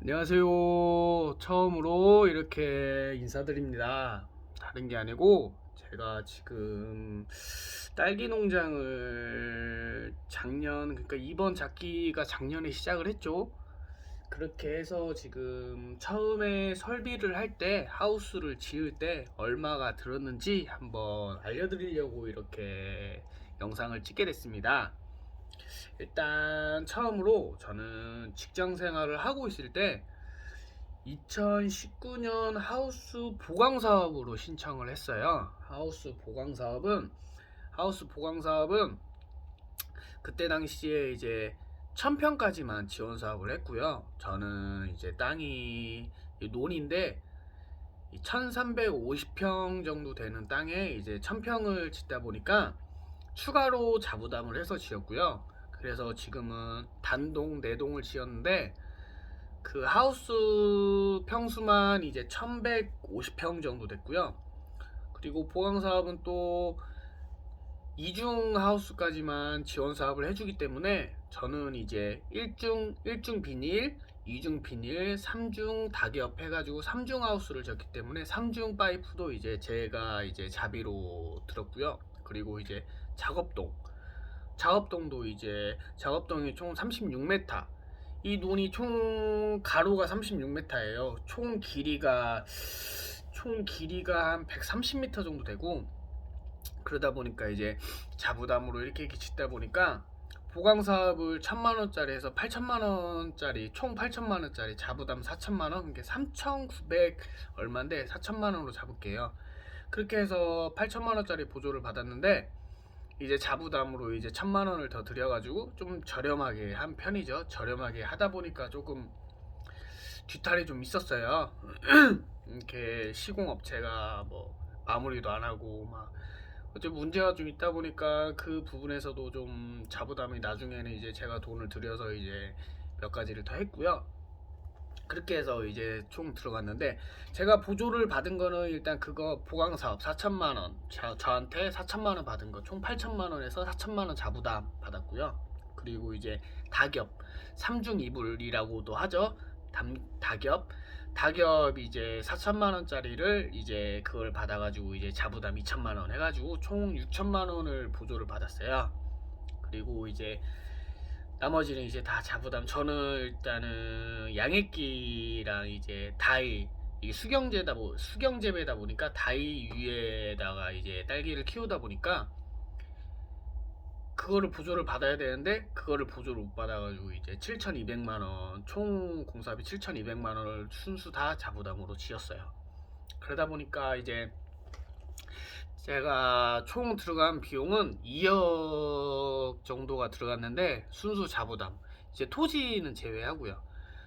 안녕하세요. 처음으로 이렇게 인사드립니다. 다른 게 아니고 제가 지금 딸기 농장을 그러니까 이번 작기가 작년에 시작을 했죠. 그렇게 해서 지금 처음에 설비를 할 때, 하우스를 지을 때 얼마가 들었는지 한번 알려드리려고 이렇게 영상을 찍게 됐습니다. 일단 처음으로 저는 직장 생활을 하고 있을 때 2019년 하우스 보강 사업으로 신청을 했어요. 하우스 보강 사업은 그때 당시에 이제 1000평까지만 지원 사업을 했고요. 저는 이제 땅이 논인데 1350평 정도 되는 땅에 이제 1000평을 짓다 보니까 추가로 자부담을 해서 지었고요. 그래서 지금은 단동 4동을 지었는데 그 하우스 평수만 이제 1150평 정도 됐고요. 그리고 보강 사업은 또 이중 하우스까지만 지원 사업을 해주기 때문에 저는 이제 1중 비닐, 2중 비닐, 3중 다기업 해가지고 3중 하우스를 졌기 때문에 3중 파이프도 이제 제가 이제 자비로 들었고요. 그리고 이제 작업동도 이제 작업동이 총 36m, 이 논이 총 가로가 36m예요. 총 길이가 한 130m 정도 되고, 그러다 보니까 이제 자부담으로 이렇게 짓다 보니까 보강 사업을 1000만원짜리 해서 8천만원짜리, 총 8천만원짜리 자부담 4천만원, 이게 3,900 얼마인데 4천만원으로 잡을게요. 그렇게 해서 8천만원짜리 보조를 받았는데, 이제 자부담으로 이제 1000만원을 더 들여가지고 좀 저렴하게 한 편이죠. 저렴하게 하다 보니까 조금 뒤탈이 좀 있었어요. 이렇게 시공업체가 뭐 마무리도 안 하고 막 어째 문제가 좀 있다 보니까 그 부분에서도 좀 자부담이, 나중에는 이제 제가 돈을 들여서 이제 몇 가지를 더 했고요. 그렇게 해서 이제 총 들어갔는데, 제가 보조를 받은 거는 일단 그거 보강 사업 4천만원, 저한테 4천만원 받은 거 총 8천만원에서 4천만원 자부담 받았고요. 그리고 이제 다기업 3중 이불이라고도 하죠. 다기업 이제 4천만원짜리를 이제 그걸 받아가지고 이제 자부담 2천만원 해가지고 총 6천만원을 보조를 받았어요. 그리고 이제 나머지는 이제 다 자부담. 저는 일단은 양액기랑 이제 다이, 이게 수경재배다 보니까 다이 위에다가 이제 딸기를 키우다 보니까 그거를 보조를 받아야 되는데 그거를 보조를 못 받아가지고 이제 7,200만원, 총 공사비 7,200만원을 순수 다 자부담으로 지었어요. 그러다 보니까 이제 제가 총 들어간 비용은 2억 정도가 들어갔는데, 순수 자부담 이제 토지는 제외하고요.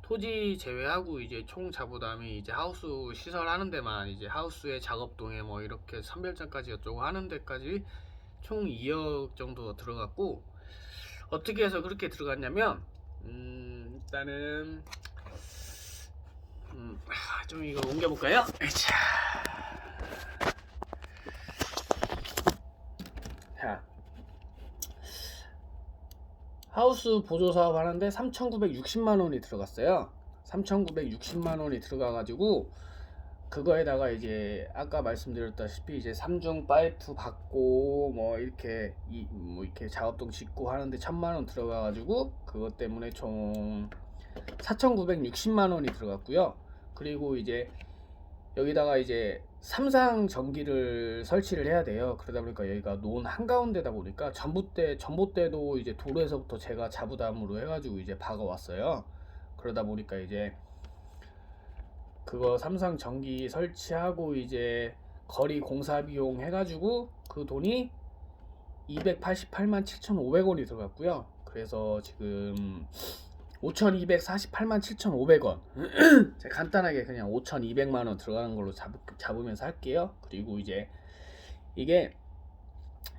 토지 제외하고 이제 총 자부담이 이제 하우스 시설하는 데만, 이제 하우스의 작업동에 뭐 이렇게 선별장까지 어쩌고 하는 데까지 총 2억 정도 들어갔고, 어떻게 해서 그렇게 들어갔냐면 일단은 좀 이거 옮겨볼까요? 자, 하우스 보조 사업 하는데 3,960만 원이 들어갔어요. 3,960만 원이 들어가가지고 그거에다가 이제 아까 말씀드렸다시피 이제 3중 파이프 받고 뭐 이렇게 작업동 짓고 하는데 1,000만 원 들어가가지고 그것 때문에 총 4,960만 원이 들어갔고요. 그리고 이제 여기다가 이제 삼상 전기를 설치를 해야 돼요. 그러다 보니까 여기가 논 한가운데다 보니까 전봇대도 이제 도로에서부터 제가 자부담으로 해가지고 이제 박아왔어요. 그러다 보니까 이제 그거 삼상 전기 설치하고 이제 거리 공사 비용 해가지고 그 돈이 288만 7,500원이 들어갔고요. 그래서 지금 5,248만 7,500원. 제가 간단하게 그냥 5,200만원 들어가는 걸로 잡으면서 할게요. 그리고 이제 이게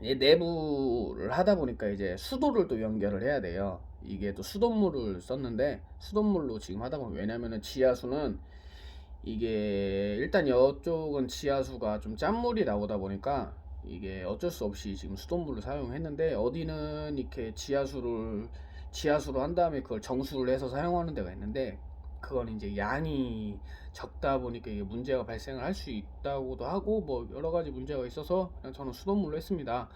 내부를 하다 보니까 이제 수도를 또 연결을 해야 돼요. 이게 또 수돗물을 썼는데, 수돗물로 지금 하다 보면, 왜냐면은 지하수는 이게 일단 이쪽은 지하수가 좀 짠물이 나오다 보니까 이게 어쩔 수 없이 지금 수돗물을 사용했는데, 어디는 이렇게 지하수로 한 다음에 그걸 정수를 해서 사용하는 데가 있는데, 그건 이제 양이 적다 보니까 이게 문제가 발생을 할 수 있다고도 하고 뭐 여러 가지 문제가 있어서 그냥 저는 수돗물로 했습니다.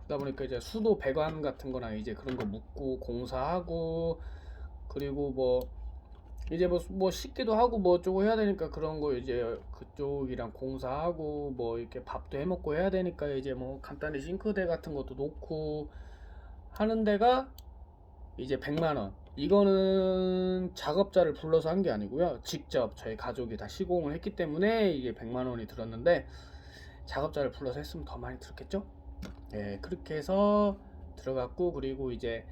그러다 보니까 이제 수도 배관 같은 거나 이제 그런 거 묻고 공사하고, 그리고 뭐 이제 뭐 씻기도 하고 뭐 어쩌고 해야 되니까 그런 거 이제 그쪽이랑 공사하고 뭐 이렇게 밥도 해 먹고 해야 되니까 이제 뭐 간단히 싱크대 같은 것도 놓고 하는 데가 이제 100만 원. 이거는 작업자를 불러서 한 게 아니고요. 직접 저희 가족이 다 시공을 했기 때문에 이게 100만 원이 들었는데, 작업자를 불러서 했으면 더 많이 들었겠죠? 예, 그렇게 해서 들어갔고, 그리고 이제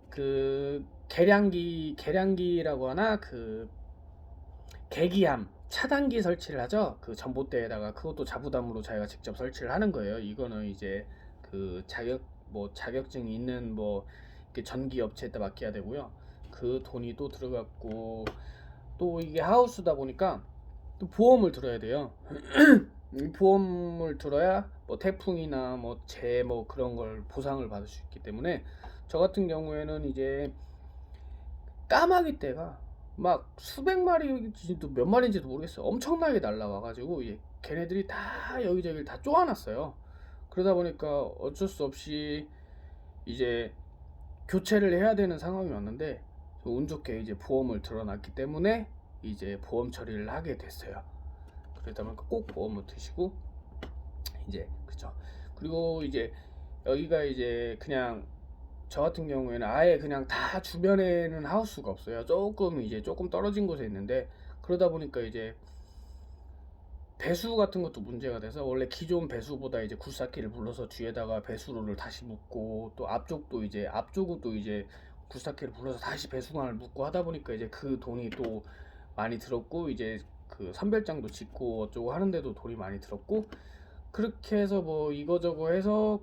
그 계량기라고 하나, 그 계기함 차단기 설치를 하죠. 그 전봇대에다가 그것도 자부담으로 자기가 직접 설치를 하는 거예요. 이거는 이제 그 자격증이 있는 뭐 이렇게 전기 업체에다 맡겨야 되고요. 그 돈이 또 들어갔고, 또 이게 하우스다 보니까 또 보험을 들어야 돼요. 이 보험을 들어야 뭐 태풍이나 뭐 재 뭐 그런 걸 보상을 받을 수 있기 때문에, 저 같은 경우에는 이제 까마귀 떼가 막 수백 마리인지도 몇 마리인지도 모르겠어요. 엄청나게 날라와가지고 걔네들이 다 여기저기를 다 쪼아놨어요. 그러다 보니까 어쩔 수 없이 이제 교체를 해야 되는 상황이 왔는데, 운 좋게 이제 보험을 들어놨기 때문에 이제 보험 처리를 하게 됐어요. 그러다 보니까 꼭 보험을 드시고 이제 그쵸. 그리고 이제 여기가 이제 그냥 저 같은 경우에는 아예 그냥 다 주변에는 하우스가 없어요. 조금 떨어진 곳에 있는데, 그러다 보니까 이제 배수 같은 것도 문제가 돼서, 원래 기존 배수보다 이제 굴삭기를 불러서 뒤에다가 배수로를 다시 묻고, 또 앞쪽은 또 이제 굴삭기를 불러서 다시 배수관을 묻고 하다 보니까 이제 그 돈이 또 많이 들었고, 이제 그 선별장도 짓고 어쩌고 하는데도 돈이 많이 들었고, 그렇게 해서 뭐 이거저거 해서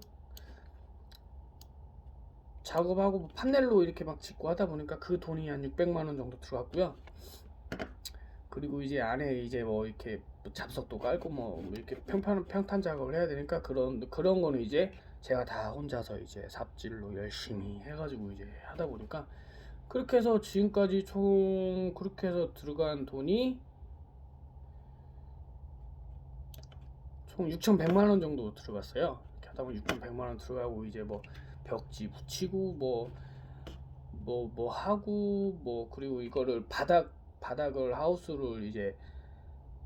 작업하고 뭐 판넬로 이렇게 막 짓고 하다 보니까 그 돈이 한 600만 원 정도 들어갔고요. 그리고 이제 안에 이제 뭐 이렇게 뭐 잡석도 깔고 뭐 이렇게 평탄 작업을 해야 되니까 그런 거는 이제 제가 다 혼자서 이제 삽질로 열심히 해가지고 이제 하다 보니까, 그렇게 해서 지금까지 총 그렇게 해서 들어간 돈이 총 6,100만 원 정도 들어갔어요. 이렇게 하다 보면 6,100만 원 들어가고, 이제 뭐 벽지 붙이고 뭐 하고 뭐, 그리고 이거를 바닥을 하우스를 이제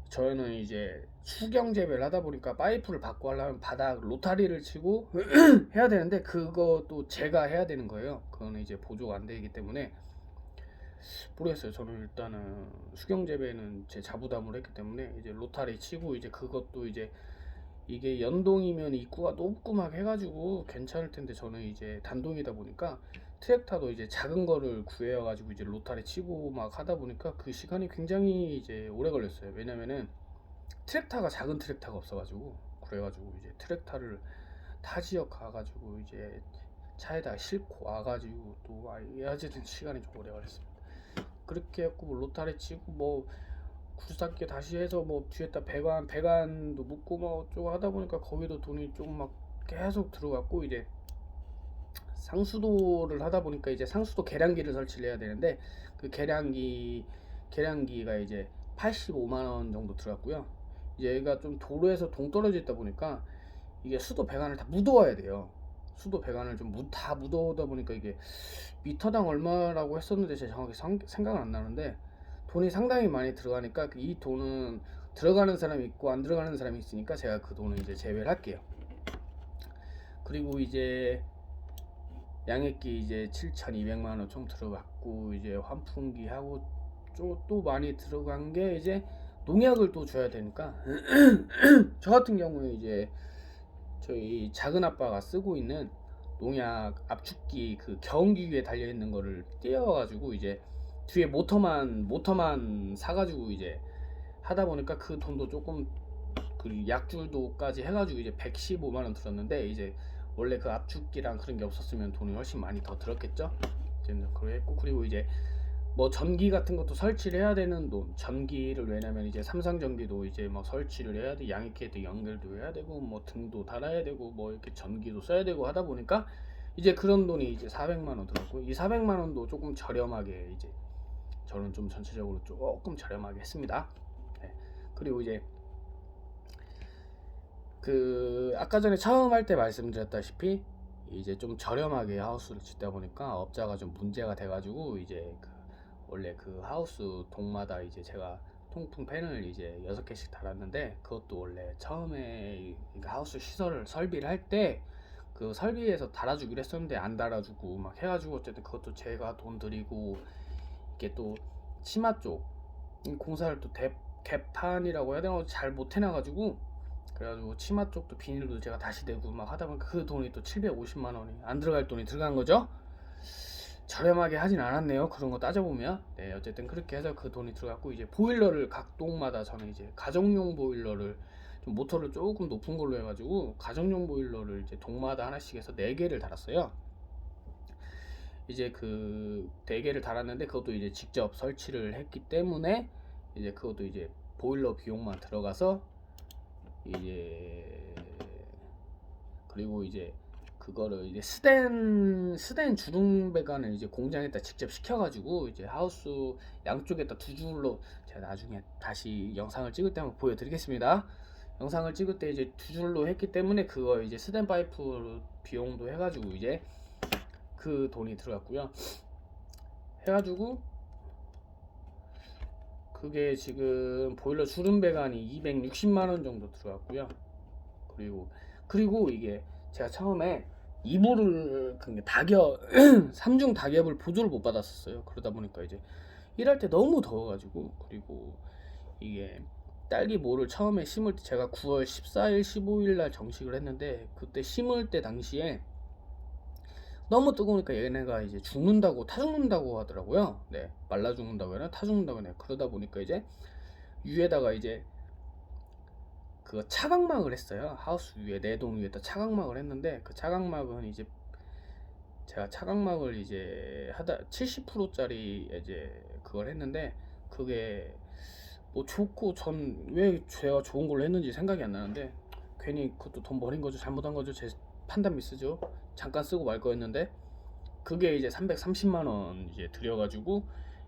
저희는 이제 수경 재배를 하다 보니까 파이프를 받고 하려면 바닥 로타리를 치고 해야 되는데, 그것도 제가 해야 되는 거예요. 그거는 이제 보조가 안 되기 때문에 모르겠어요. 저는 일단은 수경 재배는 제 자부담으로 했기 때문에 이제 로타리 치고, 이제 그것도 이제 이게 연동이면 입구가 높고 막 해가지고 괜찮을 텐데, 저는 이제 단동이다 보니까 트랙터도 이제 작은 거를 구해가지고 이제 로타리 치고 막 하다 보니까 그 시간이 굉장히 이제 오래 걸렸어요. 왜냐면은 트랙터가 작은 트랙터가 없어가지고, 그래가지고 이제 트랙터를 타 지역 가가지고 이제 차에다 싣고 와가지고 또 어쨌든 시간이 좀 오래 걸렸습니다. 그렇게 했고 뭐 로타리 치고 뭐 굴삭기 다시 해서 뭐 뒤에다 배관도 묻고 뭐 어쩌고 하다 보니까 거기도 돈이 좀 막 계속 들어갔고, 이제 상수도를 하다 보니까 이제 상수도 계량기를 설치를 해야 되는데, 그 계량기가 이제 85만 원 정도 들어갔고요. 이제 얘가 좀 도로에서 동떨어져 있다 보니까 이게 수도 배관을 다 묻어와야 돼요. 수도 배관을 좀 다 묻어오다 보니까 이게 미터당 얼마라고 했었는데 제가 정확히 생각은 안 나는데, 돈이 상당히 많이 들어가니까 이 돈은 들어가는 사람이 있고 안 들어가는 사람이 있으니까 제가 그 돈은 이제 제외를 할게요. 그리고 이제 양액기 이제 7,200만 원 총 들어갔고, 이제 환풍기 하고 또 많이 들어간 게 이제 농약을 또 줘야 되니까 저 같은 경우에 이제 저희 작은 아빠가 쓰고 있는 농약 압축기 그 경기기에 달려 있는 거를 띄워가지고 이제 뒤에 모터만 사가지고 이제 하다 보니까 그 돈도 조금, 그 약줄도까지 해가지고 이제 115만 원 들었는데, 이제 원래 그 압축기랑 그런 게 없었으면 돈이 훨씬 많이 더 들었겠죠. 이제 그랬고, 그리고 이제 뭐 전기 같은 것도 설치를 해야 되는 돈, 전기를, 왜냐면 이제 삼성 전기도 이제 막 설치를 해야 돼, 양익기에도 연결도 해야 되고 뭐 등도 달아야 되고 뭐 이렇게 전기도 써야 되고 하다 보니까 이제 그런 돈이 이제 400만 원 들었고, 이 400만 원도 조금 저렴하게 이제 저는 좀 전체적으로 조금 저렴하게 했습니다. 네. 그리고 이제 그 아까 전에 처음 할 때 말씀드렸다시피 이제 좀 저렴하게 하우스를 짓다 보니까 업자가 좀 문제가 돼가지고 이제 그 원래 그 하우스 동마다 이제 제가 통풍 팬을 이제 6개씩 달았는데, 그것도 원래 처음에 하우스 시설을 설비를 할 때 그 설비에서 달아주기로 했었는데 안 달아주고 막 해가지고 어쨌든 그것도 제가 돈 들이고, 이게 또 치마 쪽 공사를 또 개판이라고 해야 되나 잘 못 해놔가지고, 그래가지고 치마 쪽도 비닐도 제가 다시 내고 막 하다 보니까 그 돈이 또 750만 원이 안 들어갈 돈이 들어간 거죠. 저렴하게 하진 않았네요, 그런 거 따져보면. 네, 어쨌든 그렇게 해서 그 돈이 들어갔고, 이제 보일러를 각 동마다 저는 이제 가정용 보일러를 좀 모터를 조금 높은 걸로 해가지고 가정용 보일러를 이제 동마다 하나씩 해서 4개를 달았어요. 이제 그 4개를 달았는데 그것도 이제 직접 설치를 했기 때문에 이제 그것도 이제 보일러 비용만 들어가서 이제, 그리고 이제 그거를 이제 스댄 주름 배관을 이제 공장에다 직접 시켜가지고 이제 하우스 양쪽에다 2줄로, 제가 나중에 다시 영상을 찍을 때 한번 보여드리겠습니다. 영상을 찍을 때 이제 2줄로 했기 때문에 그거 이제 스댄 파이프 비용도 해가지고 이제 그 돈이 들어갔고요. 해가지고 그게 지금 보일러 주름 배관이 260만 원 정도 들어갔고요. 그리고 이게 제가 처음에 이불을 그 다겹 3중 다겹을 보조를 못 받았었어요. 그러다 보니까 이제 일할 때 너무 더워가지고, 그리고 이게 딸기 모를 처음에 심을 때 제가 9월 14일 15일 날 정식을 했는데, 그때 심을 때 당시에 너무 뜨거우니까 얘네가 이제 죽는다고, 타 죽는다고 하더라고요. 네, 말라 죽는다고 해나 타 죽는다고 해나. 그러다 보니까 이제 위에다가 이제 그 차광막을 했어요. 하우스 위에 4동 위에다 차광막을 했는데, 그 차광막은 이제 제가 차광막을 이제 하다 70%짜리 이제 그걸 했는데, 그게 뭐 좋고, 전 왜 제가 좋은 걸로 했는지 생각이 안 나는데, 괜히 그것도 돈 버린 거죠. 잘못한 거죠. 제 판단 미스죠. 잠깐 쓰고 말 거였는데 그게 이제 330만 원 이제 들여가지고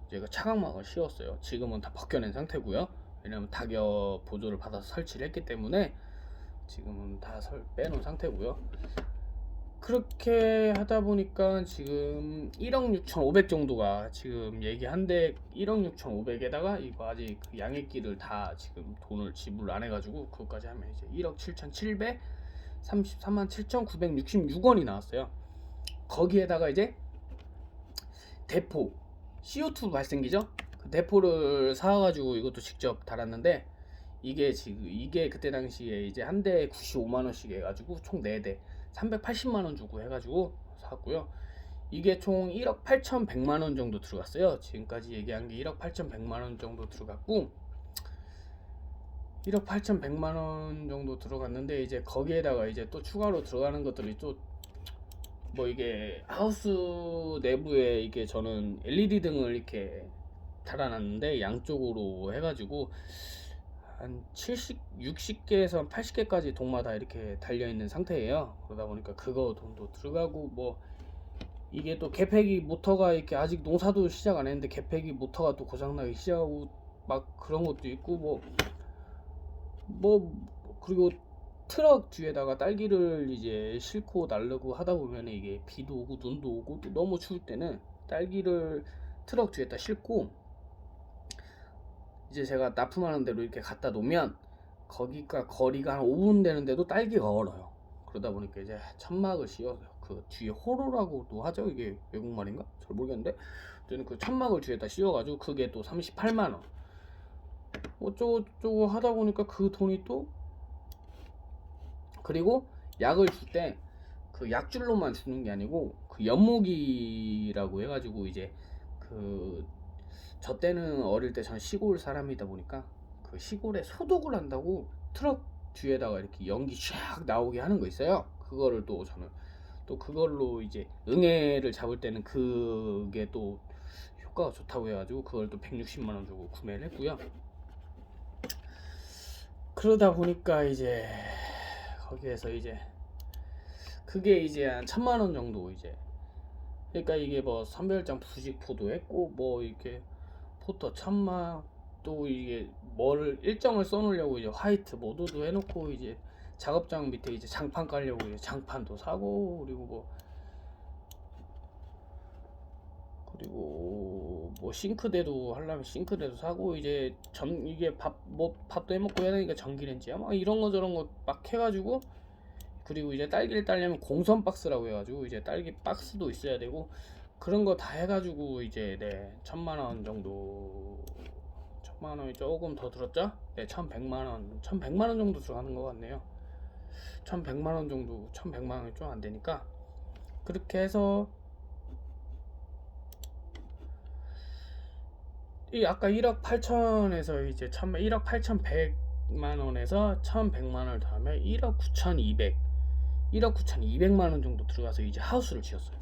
이제 그 차광막을 씌웠어요. 지금은 다 벗겨낸 상태고요. 왜냐면 다겨 보조를 받아서 설치를 했기 때문에 지금은 다 빼놓은 상태고요. 그렇게 하다 보니까 지금 1억 6,500 정도가 지금 얘기한데, 1억 6,500에다가 이거 아직 그 양액기를 다 지금 돈을 지불 안 해가지고 그것까지 하면 이제 1억 7,733만 7,966원이 나왔어요. 거기에다가 이제 대포 CO2 발생기죠. 그 대포를 사가지고 이것도 직접 달았는데, 이게 그때 당시에 이제 한 대에 95만 원씩 해가지고 총 4대 380만 원 주고 해가지고 샀고요. 이게 총 1억 8,100만 원 정도 들어갔어요. 지금까지 얘기한 게 1억 8,100만 원 정도 들어갔고, 1억 8,100만 원 정도 들어갔는데, 이제 거기에다가 이제 또 추가로 들어가는 것들이 또 뭐, 이게 하우스 내부에 이게 저는 LED 등을 이렇게 달아놨는데 양쪽으로 해가지고 한 70, 60개에서 80개까지 동마다 이렇게 달려있는 상태예요. 그러다 보니까 그거 돈도 들어가고, 뭐 이게 또 개폐기 모터가 이렇게 아직 농사도 시작 안 했는데 개폐기 모터가 또 고장나기 시작하고 막 그런 것도 있고, 그리고 트럭 뒤에다가 딸기를 이제 싣고 나르고 하다 보면 이게 비도 오고 눈도 오고 또 너무 추울 때는 딸기를 트럭 뒤에다 싣고 이제 제가 납품하는 대로 이렇게 갖다 놓으면 거기가 거리가 한 5분 되는데도 딸기가 얼어요. 그러다 보니까 이제 천막을 씌워서 그 뒤에 호로라고도 하죠. 이게 외국말인가? 잘 모르겠는데 저는 그 천막을 뒤에다 씌워가지고 그게 또 38만 원 어쩌고저쩌고 하다 보니까 그 돈이 또, 그리고 약을 줄 때 그 약줄로만 주는 게 아니고 그 엿모기라고 해가지고 이제 그 저 때는 어릴 때 전 시골 사람이다 보니까 그 시골에 소독을 한다고 트럭 뒤에다가 이렇게 연기 쫙 나오게 하는 거 있어요. 그거를 또 저는 또 그걸로 이제 응애를 잡을 때는 그게 또 효과가 좋다고 해가지고 그걸 또 160만 원 주고 구매를 했고요. 그러다 보니까 이제 거기에서 이제 그게 이제 한 1,000만 원 정도 이제, 그러니까 이게 뭐 선별장 부직포도 했고 뭐 이렇게 포터 1000만, 또 이게 뭘 일정을 써놓으려고 이제 화이트 모드도 해놓고 이제 작업장 밑에 이제 장판 깔려고 이제 장판도 사고, 그리고 뭐 싱크대도 하려면 싱크대도 사고, 이제 이게 밥도 해먹고 해야 되니까 전기렌지야 막 이런 거 저런 거 막 해가지고, 그리고 이제 딸기를 따려면 공선 박스라고 해가지고 이제 딸기 박스도 있어야 되고, 그런 거 다 해가지고 이제 네 1000만원 정도, 1000만원이 조금 더 들었죠? 네 1100만원 1100만원 정도 들어가는 것 같네요. 1100만원 정도, 1100만원이 좀 안되니까 그렇게 해서, 이 아까 1억 8천에서 이제 1억 8100만원에서 1100만원을 더하면 1억 9200, 1억 9200만원 정도 들어가서 이제 하우스를 지었어요.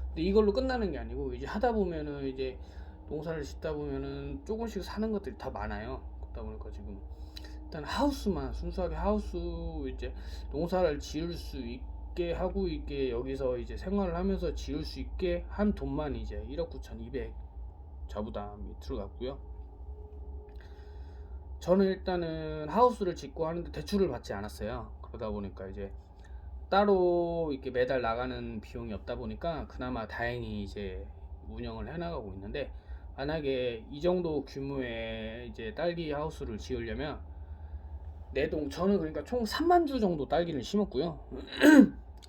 근데 이걸로 끝나는 게 아니고, 이제 하다 보면은 이제 농사를 짓다 보면은 조금씩 사는 것들이 다 많아요. 그러다 보니까 지금 일단 하우스만 순수하게 하우스, 이제 농사를 지을 수 있게 하고, 이게 여기서 이제 생활을 하면서 지을 수 있게 한 돈만 이제 1억 9200 자부담이 들어갔고요. 저는 일단은 하우스를 짓고 하는데 대출을 받지 않았어요. 그러다 보니까 이제 따로 이렇게 매달 나가는 비용이 없다 보니까 그나마 다행히 이제 운영을 해나가고 있는데, 만약에 이 정도 규모의 이제 딸기 하우스를 지으려면 저는 그러니까 총 3만 주 정도 딸기를 심었고요.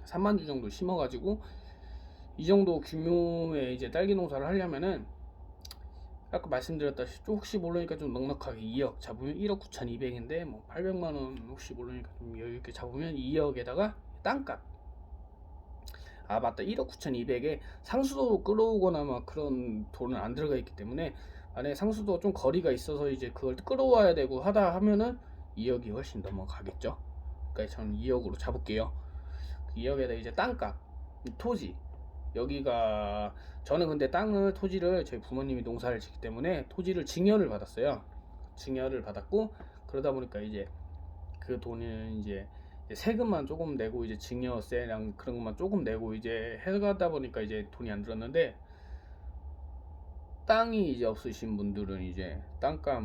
3만 주 정도 심어가지고 이 정도 규모의 이제 딸기 농사를 하려면은, 아까 말씀드렸다시피 혹시 모르니까 좀 넉넉하게 2억 잡으면 1억 9200인데, 뭐 800만원 혹시 모르니까 좀 여유있게 잡으면 2억에다가 땅값, 아 맞다, 1억 9200에 상수도 끌어오거나 막 그런 돈은 안 들어가 있기 때문에, 만약에 상수도 좀 거리가 있어서 이제 그걸 끌어와야 되고 하다 하면은 2억이 훨씬 넘어가겠죠. 그러니까 저는 2억으로 잡을게요. 2억에다 이제 땅값, 토지, 여기가, 저는 근데 토지를 저희 부모님이 농사를 짓기 때문에 토지를 증여를 받았어요. 증여를 받았고, 그러다 보니까 이제 그 돈은 이제 세금만 조금 내고, 이제 증여세랑 그런 것만 조금 내고 이제 해가다 보니까 이제 돈이 안 들었는데, 땅이 이제 없으신 분들은 이제 땅값,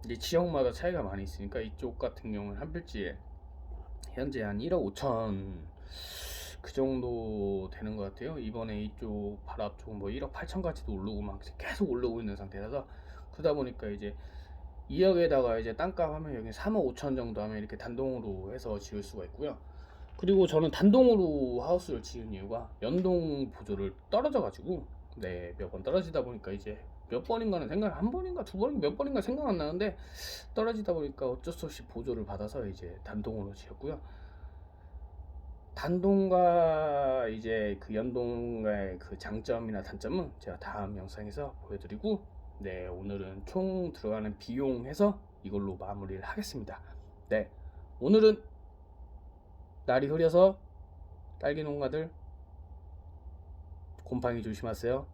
이제 지역마다 차이가 많이 있으니까 이쪽 같은 경우는 한 필지에 현재 한 1억 5천 그 정도 되는 것 같아요. 이번에 이쪽 바로 앞쪽은 뭐 1억 8천까지도 오르고 막 계속 오르고 있는 상태라서, 그러다 보니까 이제 2억에다가 이제 땅값 하면 여기 3억 5천 정도 하면 이렇게 단독으로 해서 지을 수가 있고요. 그리고 저는 단독으로 하우스를 지은 이유가 연동 보조를 떨어져 가지고, 네 몇 번 떨어지다 보니까 이제 몇 번인가는 생각, 한 번인가 두 번인가 몇 번인가 생각 안 나는데, 떨어지다 보니까 어쩔 수 없이 보조를 받아서 이제 단독으로 지었고요. 단동과 이제 그 연동과의 그 장점이나 단점은 제가 다음 영상에서 보여드리고, 네 오늘은 총 들어가는 비용 해서 이걸로 마무리를 하겠습니다. 네 오늘은 날이 흐려서 딸기 농가들 곰팡이 조심하세요.